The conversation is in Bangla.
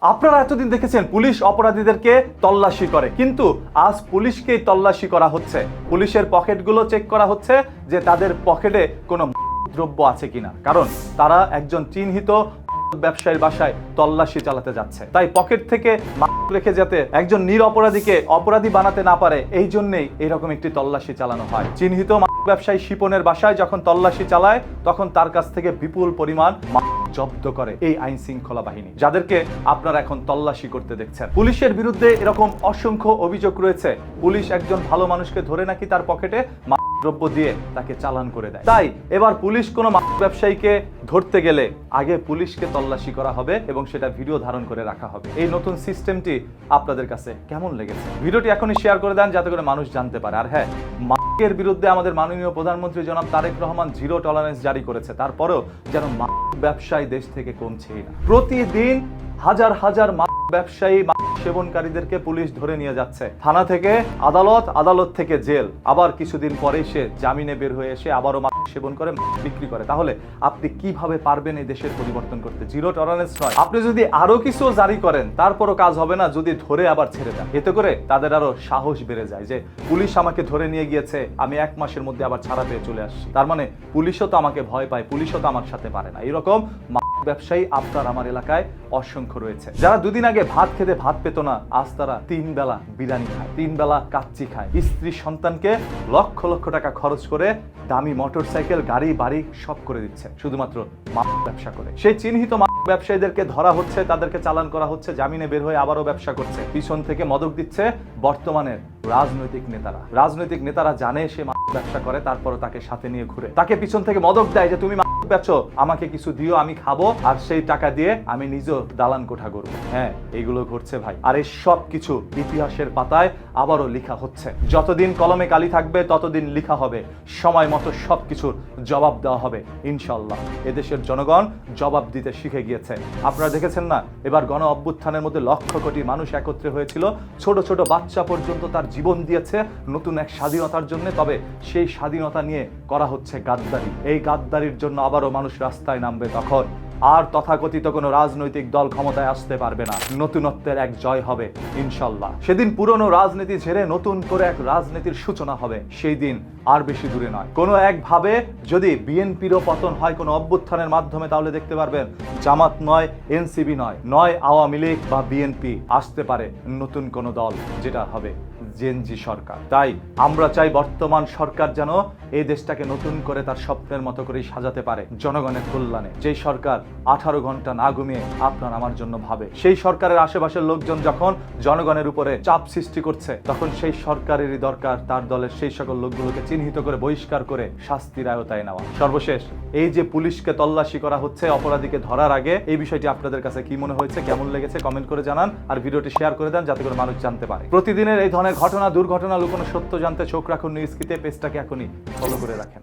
আপনারা এতদিন দেখেছেন পুলিশ অপরাধীদেরকে তল্লাশি করে, কিন্তু আজ পুলিশকেই তল্লাশি করা হচ্ছে। পুলিশের পকেটগুলো চেক করা হচ্ছে যে তাদের পকেটে কোনো দ্রব্য আছে কিনা, কারণ তারা একজন চিহ্নিত ব্যবসায়ীর বাসায় তল্লাশি চালাতে যাচ্ছে। তাই পকেট থেকে রেখে যাতে একজন নিরপরাধীকে অপরাধী বানাতে না পারে, এই জন্যই এরকম একটি তল্লাশি চালানো হয়। চিহ্নিত ব্যবসায়ী শিপনের বাসায় যখন তল্লাশি চালায়, তখন তার কাছ থেকে বিপুল পরিমাণ জব্দ করে এই আইন শৃঙ্খলা বাহিনী, যাদেরকে আপনারা এখন তল্লাশি করতে দেখছেন। পুলিশের বিরুদ্ধে এরকম অসংখ্য অভিযোগ রয়েছে। পুলিশ একজন ভালো মানুষকে ধরে নাকি তার পকেটে দ্রব্য দিয়ে তাকে চালান করে দেয়। তাই এবার পুলিশ কোনো ব্যবসায়ীকে ধরতে গেলে আগে পুলিশকে তল্লাশি করা হবে এবং সেটা ভিডিও ধারণ করে রাখা হবে। এই নতুন সিস্টেমটি আপনাদের কাছে কেমন লেগেছে? ভিডিওটি এখনই শেয়ার করে দেন যাতে করে মানুষ জানতে পারে। আর হ্যাঁ, মাদকের বিরুদ্ধে আমাদের মাননীয় প্রধানমন্ত্রী জনাব তারেক রহমান জিরো টলারেন্স জারি করেছে, তারপরেও যেন মাদক ব্যবসায়ী দেশ থেকে কমছেই না। প্রতিদিন হাজার হাজার ব্যবসায়ী সেবনকারীদেরকে পুলিশ ধরে নিয়ে যাচ্ছে থানা থেকে আদালত, আদালত থেকে জেল, আবার কিছুদিন পরে সে জামিনে বের হয়ে এসে আবারও সেবন করে বিক্রি করে। তাহলে আপনি কিভাবে পারবেন এই দেশের পরিবর্তন করতে? জিরো টলারেন্স নয়, আপনি যদি আরো কিছু জারি করেন তারপরও কাজ হবে না যদি ধরে আবার ছেড়ে দেন। এতে করে তাদের আরো সাহস বেড়ে যায় যে পুলিশ আমাকে ধরে নিয়ে গিয়েছে, আমি 1 মাসের মধ্যে আবার ছাড়া পেয়ে চলে আসছি, তার মানে পুলিশও তো আমাকে ভয় পায়, পুলিশও তো আমার সাথে পারে না। এরকম ব্যবসায়ী আপনার আমার এলাকায় অসংখ্য রয়েছে, যারা দুদিন আগে ভাত খেতে ভাত পেত না, আজ তারা 3 বেলা বিরিয়ানি খায়, 3 বেলা কাচ্চি খায়। স্ত্রী সন্তানকে লক্ষ লক্ষ টাকা খরচ করে দামি মোটরসাইকেল, গাড়ি, বাড়ি সব করে দিচ্ছে শুধুমাত্র মাদক ব্যবসা করে। সেই চিহ্নিত মাদক ব্যবসায়ীদেরকে ধরা হচ্ছে, তাদেরকে চালান করা হচ্ছে, জামিনে বের হয়ে আবারও ব্যবসা করছে। পিছন থেকে মদক দিচ্ছে বর্তমানের রাজনৈতিক নেতারা। রাজনৈতিক নেতারা জানে সে মাদক ব্যবসা করে, তারপরও তাকে সাথে নিয়ে ঘুরে, তাকে পিছন থেকে মদক দেয় যে তুমি মাদক বেচো, আমাকে কিছু দিও, আমি খাবো, আর সেই টাকা দিয়ে আমি নিজেও দালান কোঠা করবো। হ্যাঁ, এইগুলো ঘটছে ভাই। আর এই সব কিছু ইতিহাসের পাতায় আবারও লেখা হচ্ছে। যতদিন কলমে কালি থাকবে ততদিন লেখা হবে, সময় মতো সবকিছুর জবাব দেওয়া হবে ইনশাল্লাহ। এদেশের জনগণ জবাব দিতে শিখে গিয়েছে। আপনারা দেখেছেন না, এবার গণ অভ্যুত্থানের মধ্যে লক্ষ কোটি মানুষ একত্রে হয়েছিল, ছোট ছোট বাচ্চা পর্যন্ত তার জীবন দিয়েছে নতুন এক স্বাধীনতার জন্য। তবে সেই স্বাধীনতা নিয়ে করা হচ্ছে গাদ্দারি। এই গাদ্দারির জন্য আবারও মানুষ রাস্তায় নামবে, তখন আর তথাকথিত কোনো রাজনৈতিক দল ক্ষমতায় আসতে পারবে না। নতুনত্বের এক জয় হবে ইনশাল্লাহ। সেদিন পুরনো রাজনীতি ছেড়ে নতুন করে এক রাজনীতির সূচনা হবে, সেই দিন আর বেশি দূরে নয়। কোনো একভাবে যদি বিএনপিরও পতন হয় কোনো অভ্যুত্থানের মাধ্যমে, তাহলে দেখতে পারবেন জামাত নয়, এনসিপি নয় আওয়ামী লীগ বা বিএনপি, আসতে পারে নতুন কোনো দল, যেটা হবে জেনজি সরকার। তাই আমরা চাই বর্তমান সরকার যেন এই দেশটাকে নতুন করে তার স্বপ্নের মতো করেই সাজাতে পারে জনগণের কল্যাণে। যেই সরকার 18 ঘন্টা না ঘুমিয়ে আপনার আমার জন্য ভাবে, সেই সরকারের আশেপাশের লোকজন যখন জনগণের উপরে চাপ সৃষ্টি করছে, তখন সেই সরকারেরই দরকার তার দলের সেই সকল লোকগুলোকে চিহ্নিত করে বহিষ্কার করে শাস্তির আওতায় নেওয়া। সর্বশেষ এই যে পুলিশকে তল্লাশি করা হচ্ছে অপরাধীকে ধরার আগে, এই বিষয়টি আপনাদের কাছে কি মনে হয়েছে, কেমন লেগেছে কমেন্ট করে জানান। আর ভিডিওটি শেয়ার করে দেন যাতে করে মানুষ জানতে পারে। প্রতিদিনের এই ধরনের ঘটনা, দুর্ঘটনা, লুকোনো সত্য জানতে চোখ রাখুন নিউজ কিতে। পেজটাকে এখনই ফলো করে রাখেন।